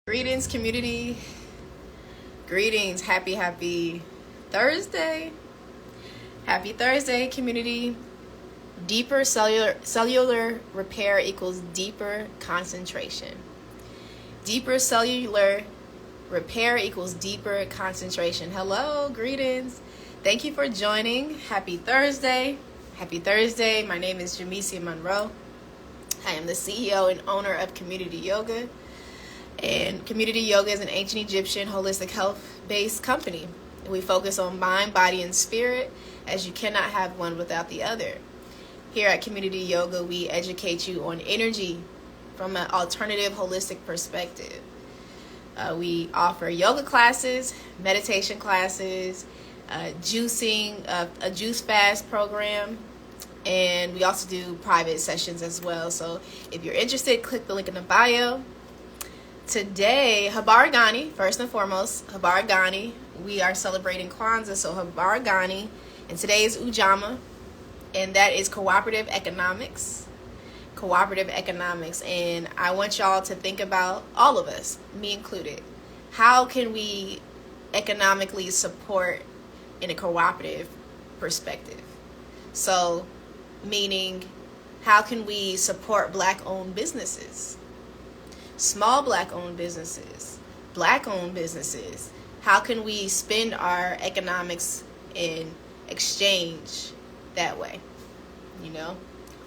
Greetings, community. Greetings. Happy Thursday. Happy Thursday, community. Deeper cellular repair equals deeper concentration. Deeper cellular repair equals deeper concentration. Hello, greetings. Thank you for joining. Happy Thursday. Happy Thursday. My name is Jamesia Monroe. I am the CEO and owner of Kemunity Yoga. And Kemunity Yoga is an ancient Egyptian holistic health-based company. We focus on mind, body, and spirit, as you cannot have one without the other. Here at Kemunity Yoga, we educate you on energy from an alternative holistic perspective. We offer yoga classes, meditation classes, juicing, a juice fast program, and we also do private sessions as well. So if you're interested, click the link in the bio. Today, Habari Gani, first and foremost, Habari Gani. We are celebrating Kwanzaa, so Habari Gani. And today is Ujamaa, and that is cooperative economics. Cooperative economics. And I want y'all to think about, all of us, me included, how can we economically support in a cooperative perspective? So, meaning, how can we support Black-owned businesses? Small Black-owned businesses, Black-owned businesses. How can we spend our economics in exchange that way? You know,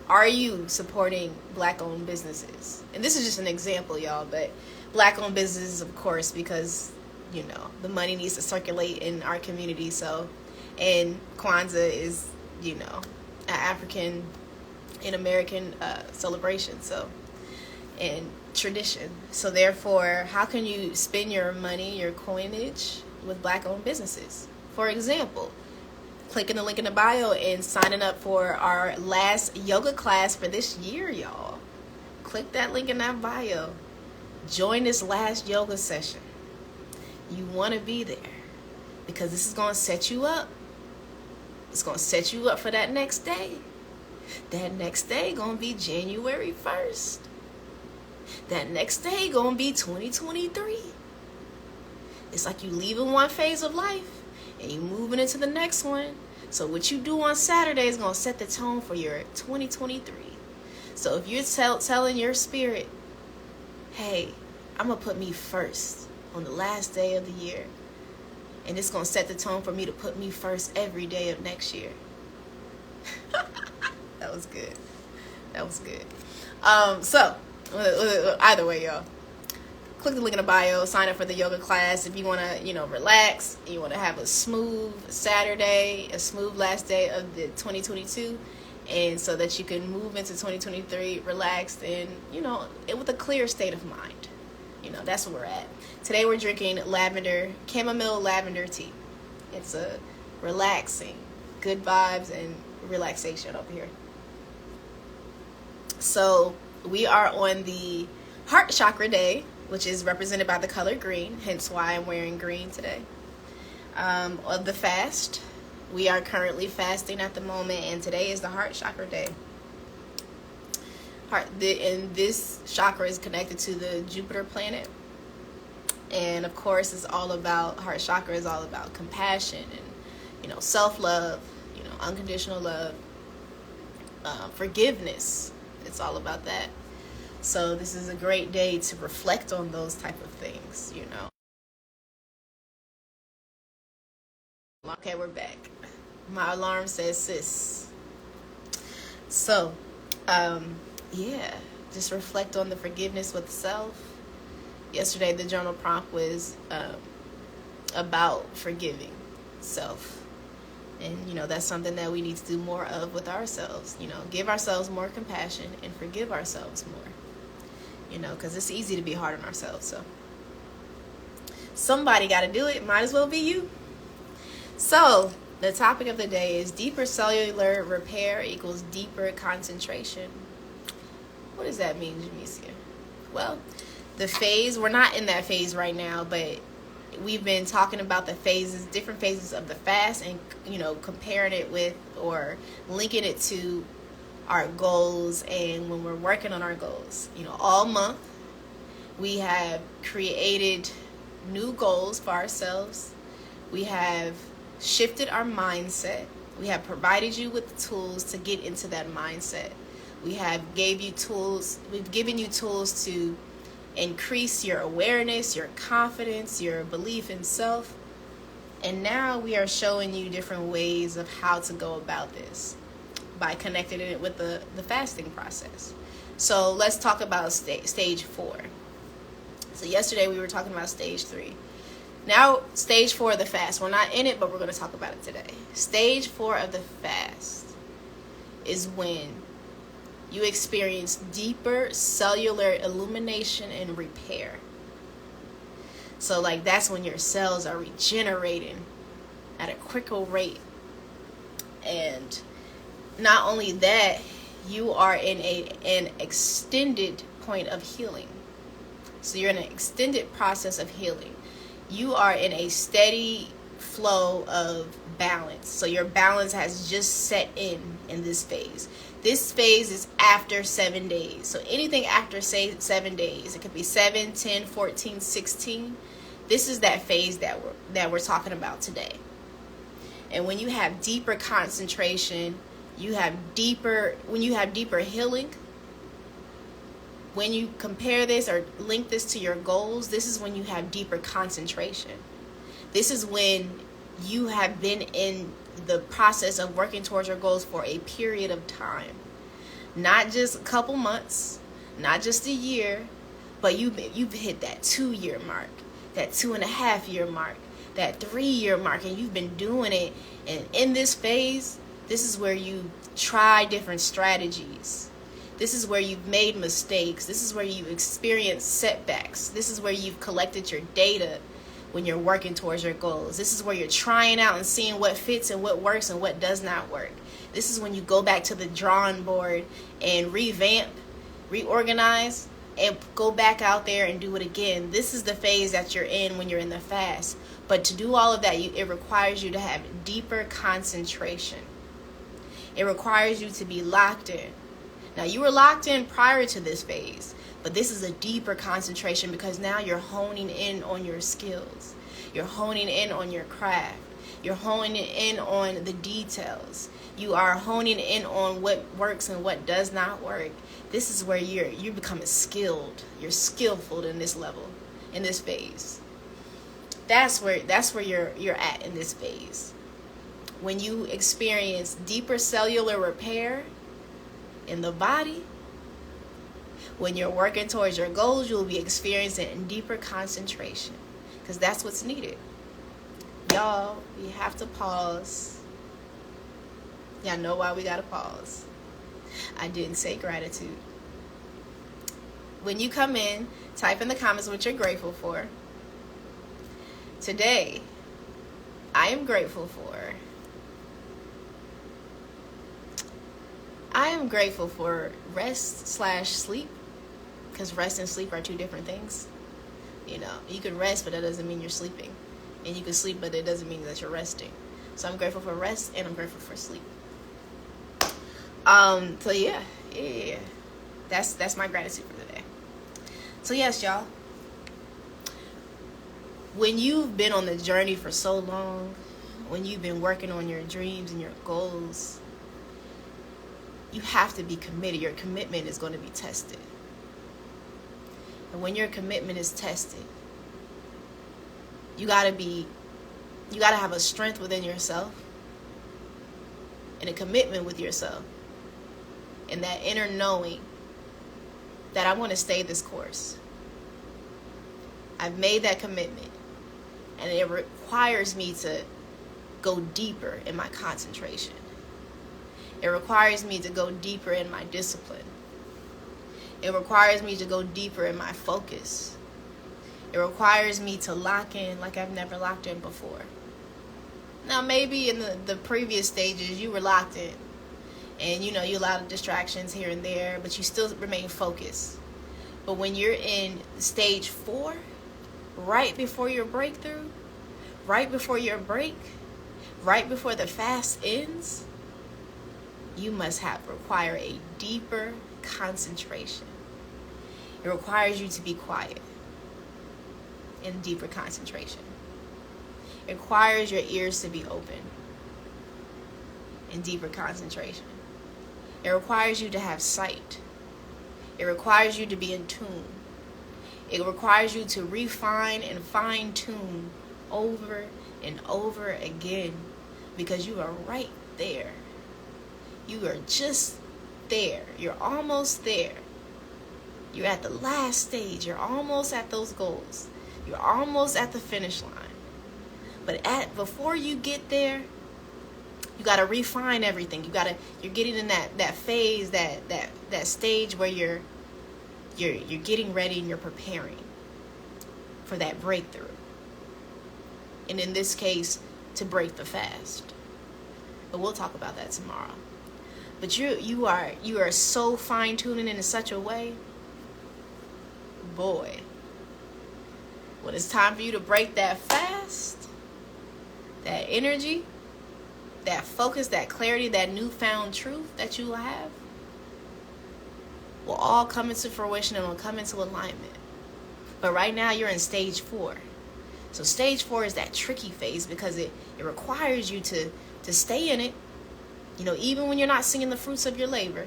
are you supporting Black-owned businesses? And this is just an example, y'all, but Black-owned businesses, of course, because, you know, the money needs to circulate in our community. So, and Kwanzaa is, you know, an African and American celebration. So, and tradition. So therefore, how can you spend your money, your coinage with Black-owned businesses? For example, clicking the link in the bio and signing up for our last yoga class for this year, y'all. Click that link in that bio. Join this last yoga session. You want to be there because this is going to set you up. It's going to set you up for that next day. That next day going to be January 1st. That next day gonna be 2023. It's like you leaving one phase of life and you moving into the next one. So what you do on Saturday is gonna set the tone for your 2023. So if you're telling your spirit, hey, I'm gonna put me first on the last day of the year, and it's gonna set the tone for me to put me first every day of next year. That was good. That was good. So either way, y'all, click the link in the bio, sign up for the yoga class if you want to, you know, relax, you want to have a smooth Saturday, a smooth last day of the 2022, and so that you can move into 2023 relaxed and, you know, with a clear state of mind. You know, that's where we're at. Today we're drinking chamomile lavender tea. It's a relaxing, good vibes and relaxation over here. So we are on the heart chakra day, which is represented by the color green, hence why I'm wearing green today. Of the fast, we are currently fasting at the moment, and today is the heart chakra day. And this chakra is connected to the Jupiter planet, and of course, heart chakra is all about compassion and, you know, self-love, you know, unconditional love, forgiveness. It's all about that. So this is a great day to reflect on those type of things, you know. Okay, we're back. My alarm says sis. So, yeah, just reflect on the forgiveness with self. Yesterday, the journal prompt was about forgiving self. And, you know, that's something that we need to do more of with ourselves. You know, give ourselves more compassion and forgive ourselves more. You know, because it's easy to be hard on ourselves. So, somebody got to do it. Might as well be you. So, the topic of the day is deeper cellular repair equals deeper concentration. What does that mean, Jamesia? Well, the phase, we're not in that phase right now, but we've been talking about the phases, different phases of the fast, and, you know, comparing it with or linking it to our goals and when we're working on our goals. You know, all month We have created new goals for ourselves. We have shifted our mindset. We have provided you with the tools to get into that mindset. We have we've given you tools to increase your awareness, your confidence, your belief in self. And now we are showing you different ways of how to go about this by connecting it with the fasting process. So let's talk about stage 4. So yesterday we were talking about stage 3. Now stage 4 of the fast. We're not in it, but we're going to talk about it today. Stage 4 of the fast is when you experience deeper cellular illumination and repair. So like that's when your cells are regenerating at a quicker rate. And not only that, you are in an extended point of healing. So you're in an extended process of healing. You are in a steady flow of balance. So your balance has just set in this phase. This phase is after 7 days. So anything after, say, 7 days, it could be 7, 10, 14, 16. This is that phase that we're talking about today. And when you have deeper concentration, when you have deeper healing, when you compare this or link this to your goals, this is when you have deeper concentration. This is when you have been in the process of working towards your goals for a period of time. Not just a couple months, not just a year, but you've hit that 2-year mark, that 2.5-year mark, that 3-year mark, and you've been doing it. And in this phase, this is where you try different strategies. This is where you've made mistakes. This is where you've experienced setbacks. This is where you've collected your data when you're working towards your goals. This is where you're trying out and seeing what fits and what works and what does not work. This is when you go back to the drawing board and revamp, reorganize, and go back out there and do it again. This is the phase that you're in when you're in the fast. But to do all of that, it requires you to have deeper concentration. It requires you to be locked in. Now, you were locked in prior to this phase, but this is a deeper concentration because now you're honing in on your skills. You're honing in on your craft. You're honing in on the details. You are honing in on what works and what does not work. This is where you're becoming skilled. You're skillful in this level, in this phase. That's where you're at in this phase. When you experience deeper cellular repair in the body, when you're working towards your goals, you'll be experiencing deeper concentration because that's what's needed. Y'all, we have to pause. Y'all know why we gotta pause. I didn't say gratitude. When you come in, type in the comments what you're grateful for. Today, I am grateful for rest/sleep, because rest and sleep are two different things. You know, you can rest, but that doesn't mean you're sleeping. And you can sleep, but it doesn't mean that you're resting. So I'm grateful for rest and I'm grateful for sleep. So yeah. That's my gratitude for today. So yes, y'all. When you've been on the journey for so long, when you've been working on your dreams and your goals, you have to be committed. Your commitment is going to be tested. And when your commitment is tested, you gotta have a strength within yourself and a commitment with yourself and that inner knowing that I want to stay this course. I've made that commitment, and it requires me to go deeper in my concentration. It requires me to go deeper in my discipline. It requires me to go deeper in my focus. It requires me to lock in like I've never locked in before. Now, maybe in the previous stages, you were locked in. And, you allowed distractions here and there, but you still remain focused. But when you're in stage 4, right before your breakthrough, right before your break, right before the fast ends, you must require a deeper concentration. It requires you to be quiet. and deeper concentration. It requires your ears to be open and deeper concentration. It requires you to have sight. It requires you to be in tune. It requires you to refine and fine-tune over and over again, because you are right there. You are just there. You're almost there. You're at the last stage. You're almost at those goals. You're almost at the finish line. But before you get there, you got to refine everything. You're getting in that phase, that stage where you're getting ready and you're preparing for that breakthrough. And in this case, to break the fast. But we'll talk about that tomorrow. But you are so fine-tuning in such a way, boy, when it's time for you to break that fast, that energy, that focus, that clarity, that newfound truth that you have will all come into fruition and will come into alignment. But right now you're in stage 4. So stage 4 is that tricky phase, because it requires you to stay in it. You know, even when you're not seeing the fruits of your labor,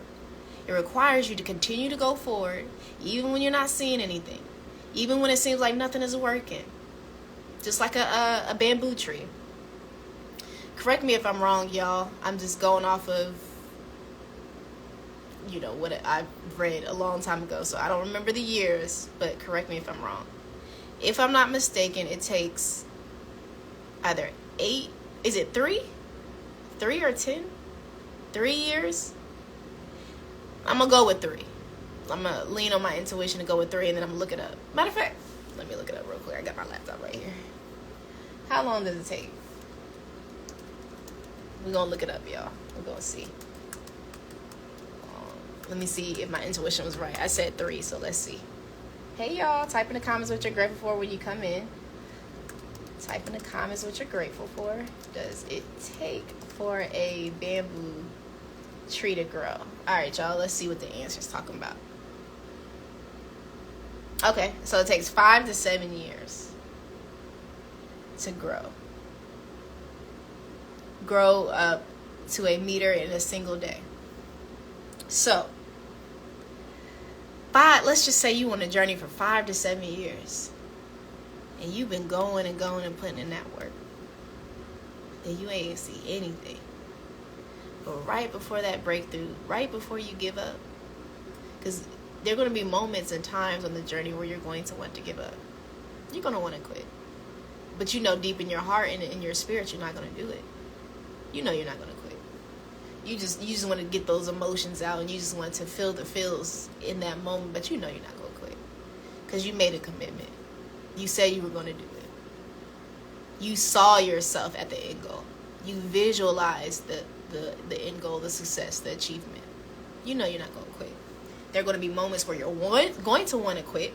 it requires you to continue to go forward, even when you're not seeing anything, even when it seems like nothing is working. Just like a bamboo tree. Correct me if I'm wrong, y'all. I'm just going off of, you know, what I read a long time ago. So I don't remember the years, but correct me if I'm wrong. If I'm not mistaken, it takes either 8, is it 3? 3 or 10? 3 years? I'm going to go with 3. I'm going to lean on my intuition and go with 3, and then I'm going to look it up. Matter of fact, let me look it up real quick. I got my laptop right here. How long does it take? We're going to look it up, y'all. We're going to see. Let me see if my intuition was right. I said 3, so let's see. Hey, y'all. Type in the comments what you're grateful for when you come in. Type in the comments what you're grateful for. Does it take for a bamboo tree to grow? All right, y'all. Let's see what the answer's talking about. Okay, so it takes 5 to 7 years to grow. Grow up to a meter in a single day. So, let's just say you on a journey for 5 to 7 years. And you've been going and going and putting in that work. And you ain't see anything. But right before that breakthrough, right before you give up, because there are going to be moments and times on the journey where you're going to want to give up. You're going to want to quit. But you know deep in your heart and in your spirit, you're not going to do it. You know you're not going to quit. You just want to get those emotions out, and you just want to feel the feels in that moment, but you know you're not going to quit. Because you made a commitment. You said you were going to do it. You saw yourself at the end goal. You visualized the end goal, the success, the achievement. You know you're not going to quit. There are going to be moments where you're going to want to quit,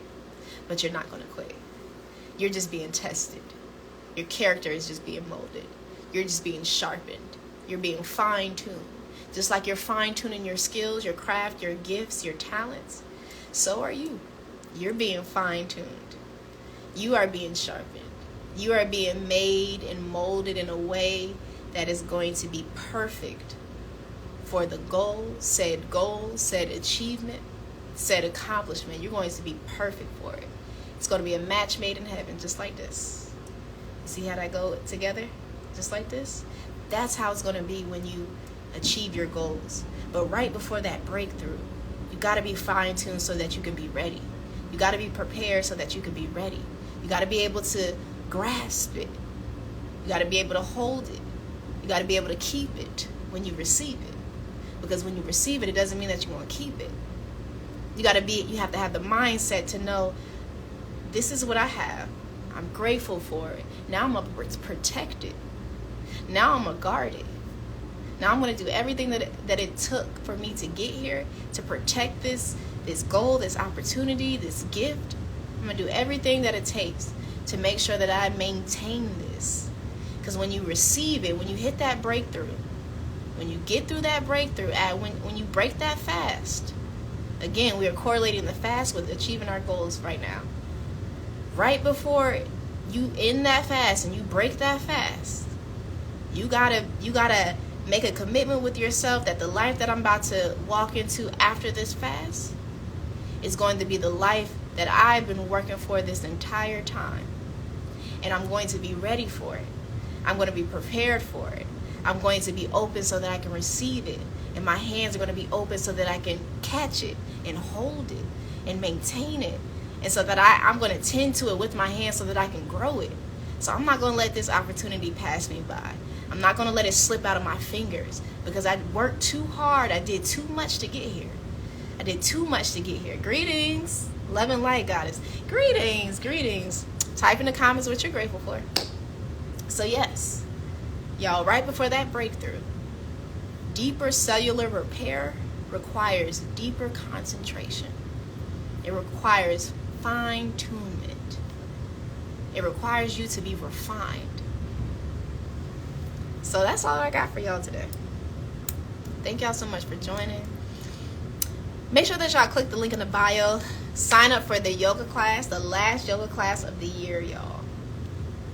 but you're not going to quit. You're just being tested. Your character is just being molded. You're just being sharpened. You're being fine-tuned. Just like you're fine-tuning your skills, your craft, your gifts, your talents, so are you. You're being fine-tuned. You are being sharpened. You are being made and molded in a way that is going to be perfect for the goal, said achievement, said accomplishment. You're going to be perfect for it. It's going to be a match made in heaven, just like this. See how that go together? Just like this? That's how it's going to be when you achieve your goals. But right before that breakthrough, you got to be fine-tuned so that you can be ready. You got to be prepared so that you can be ready. You got to be able to grasp it. You got to be able to hold it. You got to be able to keep it when you receive it. Because when you receive it, it doesn't mean that you're going to keep it. You have to have the mindset to know, this is what I have. I'm grateful for it. Now I'm going to protect it. Now I'm going to guard it. Now I'm going to do everything that it took for me to get here, to protect this goal, this opportunity, this gift. I'm going to do everything that it takes to make sure that I maintain this. Because when you receive it, when you hit that breakthrough, when you get through that breakthrough, when you break that fast, again, we are correlating the fast with achieving our goals right now. right before you end that fast and you break that fast, you gotta make a commitment with yourself that the life that I'm about to walk into after this fast is going to be the life that I've been working for this entire time. And I'm going to be ready for it. I'm going to be prepared for it. I'm going to be open so that I can receive it. And my hands are going to be open so that I can catch it and hold it and maintain it. And so that I'm going to tend to it with my hands so that I can grow it. So I'm not going to let this opportunity pass me by. I'm not going to let it slip out of my fingers because I worked too hard. I did too much to get here. I did too much to get here. Greetings. Love and light, goddess. Greetings. Type in the comments what you're grateful for. So yes, y'all, right before that breakthrough, deeper cellular repair requires deeper concentration. It requires fine-tunement. It requires you to be refined. So that's all I got for y'all today. Thank y'all so much for joining. Make sure that y'all click the link in the bio. Sign up for the yoga class, the last yoga class of the year, y'all.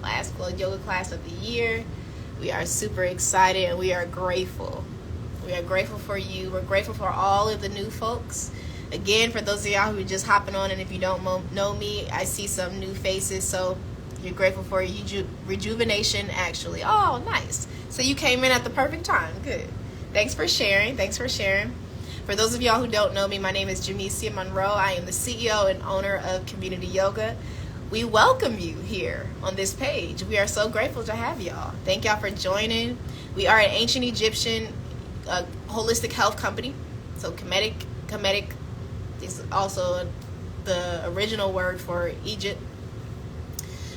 Last yoga class of the year. We are super excited and we are grateful. We are grateful for you. We're grateful for all of the new folks. Again, for those of y'all who are just hopping on, and if you don't know me, I see some new faces. So you're grateful for rejuvenation, actually. Oh, nice. So you came in at the perfect time. Good. Thanks for sharing. For those of y'all who don't know me, my name is Jamesia Monroe. I am the CEO and owner of Kemunity Yoga. We welcome you here on this page. We are so grateful to have y'all. Thank y'all for joining. We are an ancient Egyptian holistic health company. So Kemetic is also the original word for Egypt.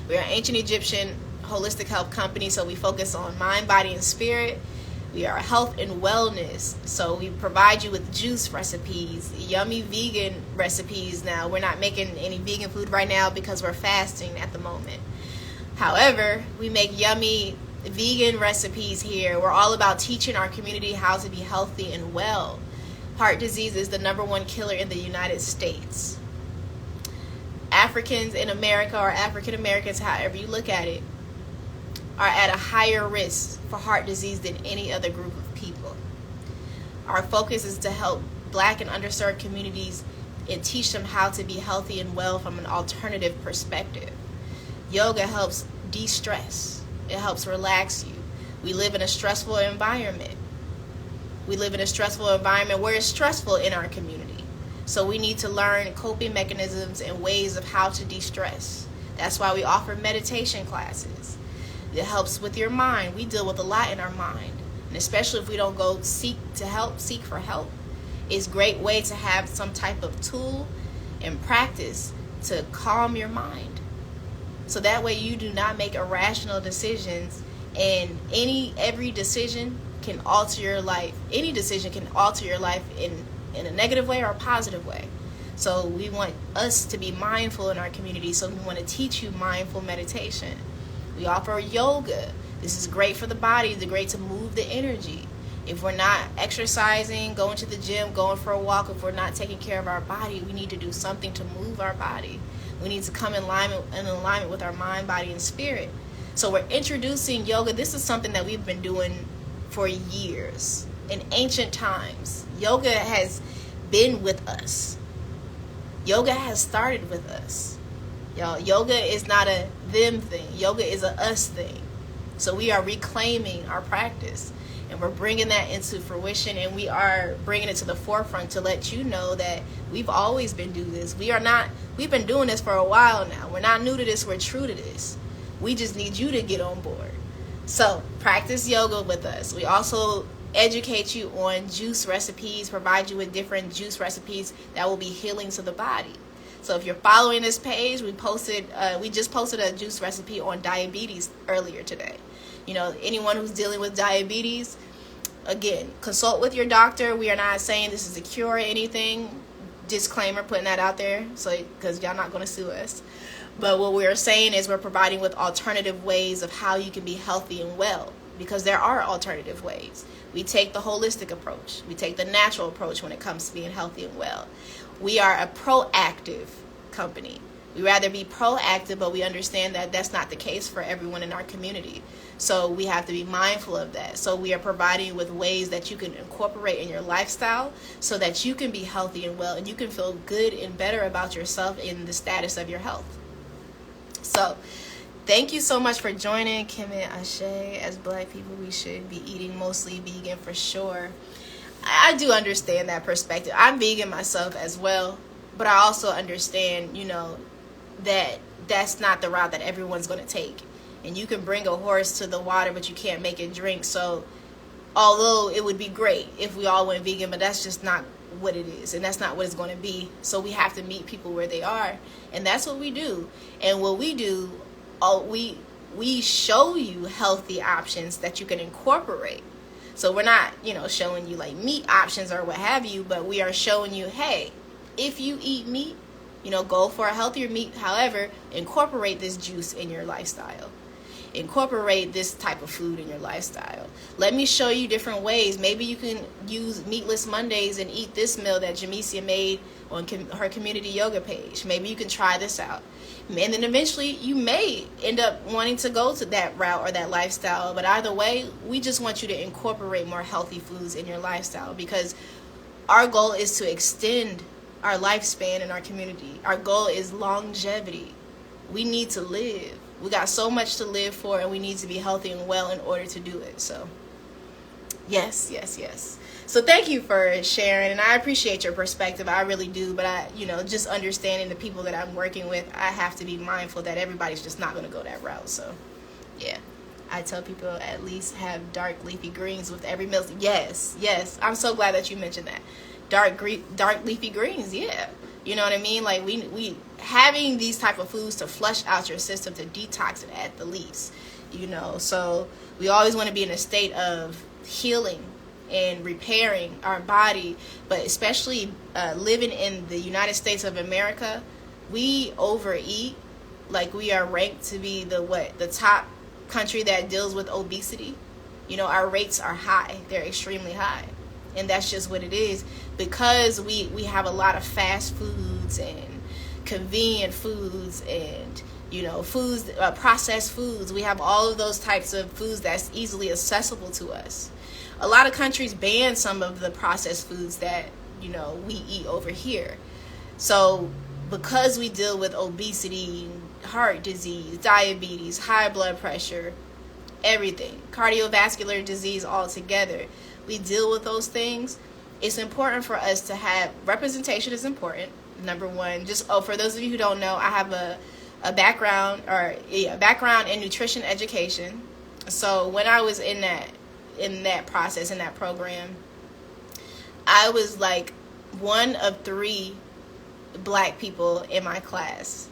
We are an ancient Egyptian holistic health company, so we focus on mind, body, and spirit. We are health and wellness, so we provide you with juice recipes, yummy vegan recipes. Now, we're not making any vegan food right now because we're fasting at the moment. However, we make yummy vegan recipes here. We're all about teaching our community how to be healthy and well. Heart disease is the #1 killer in the United States. Africans in America, or African Americans, however you look at it, are at a higher risk for heart disease than any other group of people. Our focus is to help Black and underserved communities and teach them how to be healthy and well from an alternative perspective. Yoga helps de-stress. It helps relax you. We live in a stressful environment. Where it's stressful in our community. So we need to learn coping mechanisms and ways of how to de-stress. That's why we offer meditation classes. It helps with your mind. We deal with a lot in our mind. And especially if we don't go seek for help. It's a great way to have some type of tool and practice to calm your mind. So that way you do not make irrational decisions, and every decision can alter your life. Any decision can alter your life in a negative way or a positive way. So we want us to be mindful in our community. So we want to teach you mindful meditation. We offer yoga. This is great for the body. It's great to move the energy. If we're not exercising, going to the gym, going for a walk, if we're not taking care of our body, we need to do something to move our body. We need to come in alignment with our mind, body, and spirit. So we're introducing yoga. This is something that we've been doing for years. In ancient times, yoga has been with us. Yoga has started with us. Y'all, yoga is not a them thing. Yoga is a us thing. So we are reclaiming our practice, and we're bringing that into fruition, and we are bringing it to the forefront to let you know that we've always been doing this. We've been doing this for a while now. We're not new to this. We're true to this. We just need you to get on board. So practice yoga with us. We also educate you on juice recipes, provide you with different juice recipes that will be healing to the body. So if you're following this page, we just posted a juice recipe on diabetes earlier today. You know, anyone who's dealing with diabetes, again, consult with your doctor. We are not saying this is a cure or anything. Disclaimer, putting that out there, so because y'all not going to sue us. But what we're saying is we're providing with alternative ways of how you can be healthy and well, because there are alternative ways. We take the holistic approach. We take the natural approach when it comes to being healthy and well. We are a proactive company. We rather be proactive, but we understand that that's not the case for everyone in our community. So we have to be mindful of that. So we are providing with ways that you can incorporate in your lifestyle so that you can be healthy and well, and you can feel good and better about yourself in the status of your health. So thank you so much for joining. Kim and Ashe. As Black people, we should be eating mostly vegan for sure. I do understand that perspective. I'm vegan myself as well, but I also understand, that that's not the route that everyone's going to take. And you can bring a horse to the water, but you can't make it drink. So although it would be great if we all went vegan, but that's just not what it is, and that's not what it's going to be. So we have to meet people where they are, and that's what we do. And what we do, we show you healthy options that you can incorporate. So we're not, showing you like meat options or what have you, but we are showing you, hey, if you eat meat, go for a healthier meat. However, incorporate this juice in your lifestyle. Incorporate this type of food in your lifestyle. Let me show you different ways. Maybe you can use Meatless Mondays and eat this meal that Jamesia made on her community yoga page. Maybe you can try this out. And then eventually you may end up wanting to go to that route or that lifestyle. But either way, we just want you to incorporate more healthy foods in your lifestyle, because our goal is to extend our lifespan in our community. Our goal is longevity. We need to live. We got so much to live for, and we need to be healthy and well in order to do it. So yes. So thank you for sharing, and I appreciate your perspective. I really do. But just understanding the people that I'm working with, I have to be mindful that everybody's just not going to go that route. So yeah, I tell people at least have dark leafy greens with every meal. Yes. I'm so glad that you mentioned that. Dark leafy greens, yeah. You know what I mean? Like we having these type of foods to flush out your system, to detox it at the least. So we always want to be in a state of healing and repairing our body, but especially living in the United States of America, we overeat. Like we are ranked to be the top country that deals with obesity. Our rates are high. They're extremely high. And that's just what it is, because we have a lot of fast foods and convenient foods and foods, processed foods. We have all of those types of foods that's easily accessible to us. A lot of countries ban some of the processed foods that we eat over here. So because we deal with obesity, heart disease, diabetes, high blood pressure, everything, cardiovascular disease altogether, we deal with those things. It's important for us to have representation. Is important. Number one, for those of you who don't know, I have a background in nutrition education. So when I was in that process, in that program, I was like one of 3 Black people in my class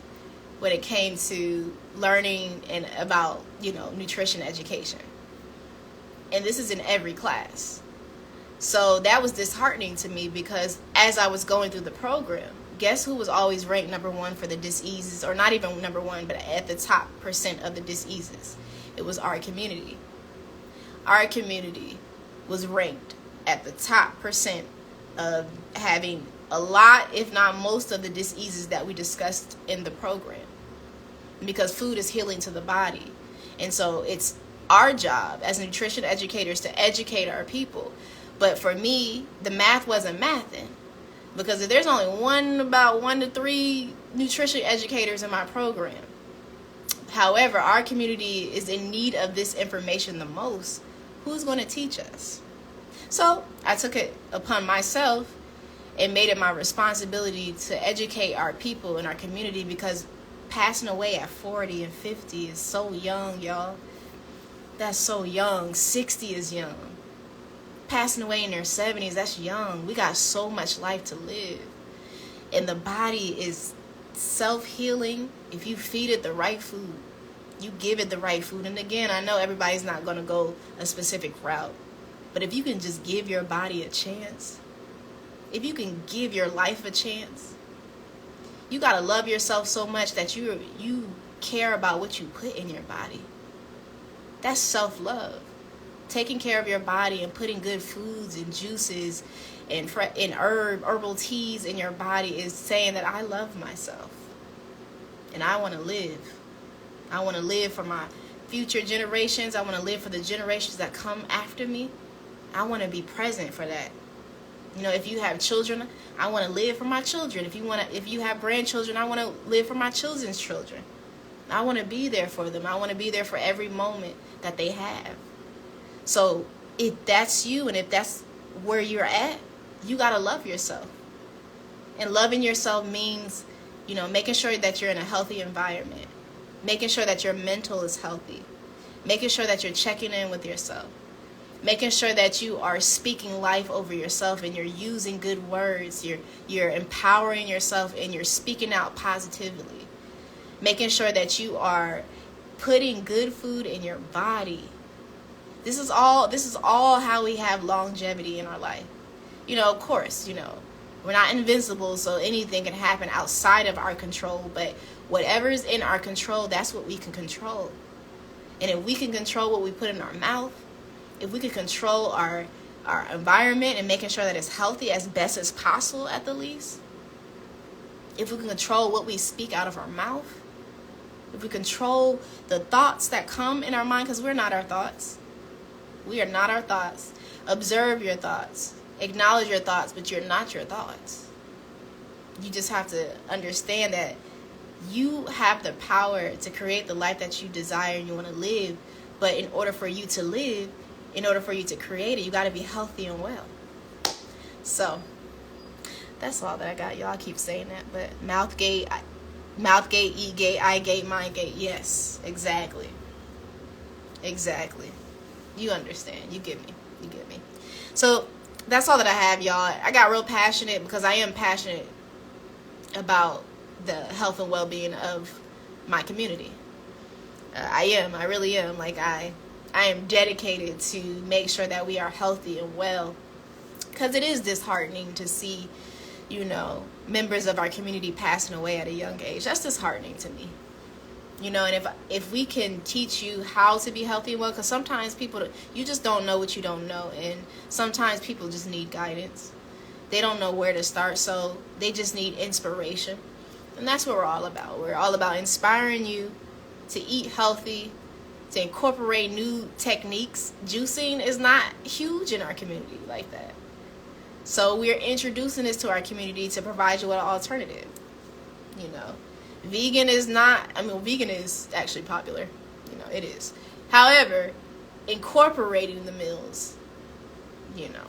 when it came to learning and about nutrition education. And this is in every class. So that was disheartening to me, because as I was going through the program, guess who was always ranked number 1 for the diseases, or not even number 1, but at the top % of the diseases? It was our community. Our community was ranked at the top % of having a lot, if not most, of the diseases that we discussed in the program, because food is healing to the body. And so it's our job as nutrition educators to educate our people. But for me, the math wasn't mathing, because if there's only about 1 to 3 nutrition educators in my program. However, our community is in need of this information the most. Who's going to teach us? So I took it upon myself and made it my responsibility to educate our people in our community, because passing away at 40 and 50 is so young, y'all. That's so young. 60 is young. Passing away in their 70s, that's young. We got so much life to live. And the body is self-healing if you feed it the right food. You give it the right food. And again, I know everybody's not going to go a specific route, but if you can just give your body a chance, if you can give your life a chance, you got to love yourself so much that you care about what you put in your body. That's self-love. Taking care of your body and putting good foods and juices and herbal teas in your body is saying that I love myself. And I want to live. I want to live for my future generations. I want to live for the generations that come after me. I want to be present for that. You know, if you have children, I want to live for my children. If you have grandchildren, I want to live for my children's children. I want to be there for them. I want to be there for every moment that they have. So if that's you and if that's where you're at, you got to love yourself. And loving yourself means, you know, making sure that you're in a healthy environment, making sure that your mental is healthy, making sure that you're checking in with yourself, making sure that you are speaking life over yourself and you're using good words, you're empowering yourself and you're speaking out positively, making sure that you are putting good food in your body. This is all how we have longevity in our life. You know, of course, you know, we're not invincible, so anything can happen outside of our control, but whatever is in our control, that's what we can control. And if we can control what we put in our mouth, if we can control our environment and making sure that it's healthy as best as possible at the least, if we can control what we speak out of our mouth, if we control the thoughts that come in our mind, because we're not our thoughts. We are not our thoughts. Observe your thoughts. Acknowledge your thoughts, but you're not your thoughts. You just have to understand that you have the power to create the life that you desire and you want to live. But in order for you to live, in order for you to create it, you got to be healthy and well. So that's all that I got. Y'all keep saying that, but mouth gate, eat gate, eye gate, mind gate. Yes, exactly. You understand. You get me. So that's all that I have, y'all. I got real passionate because I am passionate about the health and well-being of my community. I really am. Like I am dedicated to make sure that we are healthy and well, because it is disheartening to see, you know, members of our community passing away at a young age. That's disheartening to me. You know, and if we can teach you how to be healthy and well, because sometimes people, you just don't know what you don't know, and sometimes people just need guidance. They don't know where to start, so they just need inspiration. And that's what we're all about. We're all about inspiring you to eat healthy, to incorporate new techniques. Juicing is not huge in our community like that. So we're introducing this to our community to provide you with an alternative. You know, vegan is actually popular. You know, it is. However, incorporating the meals, you know,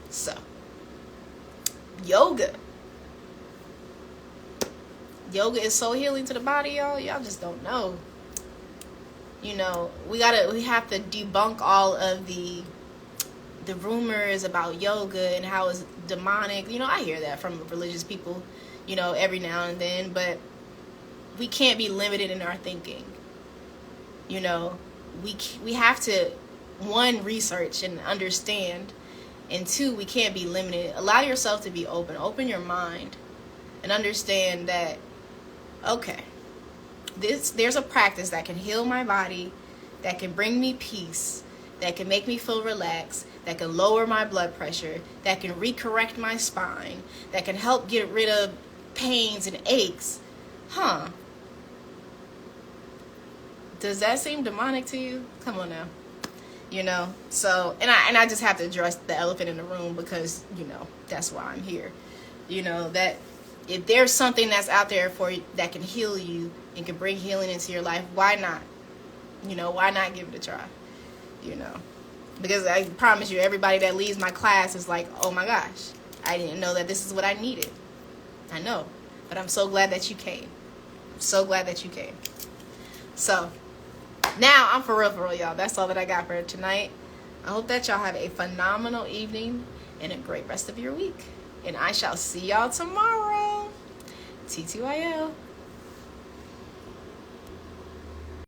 so yoga is so healing to the body, y'all. Y'all just don't know. You know, we have to debunk all of the rumors about yoga and how it's demonic. You know, I hear that from religious people, you know, every now and then, but we can't be limited in our thinking. You know, we have to, one, research and understand, and two, we can't be limited. Allow yourself to be open your mind, and understand that, okay, there's a practice that can heal my body, that can bring me peace, that can make me feel relaxed, that can lower my blood pressure, that can recorrect my spine, that can help get rid of pains and aches. Does that seem demonic to you? Come on now. You know, so, and I just have to address the elephant in the room, because, you know, that's why I'm here. You know, that if there's something that's out there for you that can heal you and can bring healing into your life, why not? You know, why not give it a try? You know, because I promise you, everybody that leaves my class is like, oh my gosh, I didn't know that this is what I needed. I know, but I'm so glad that you came. I'm so glad that you came. So now I'm for real, y'all. That's all that I got for tonight. I hope that y'all have a phenomenal evening and a great rest of your week. And I shall see y'all tomorrow. TTYL.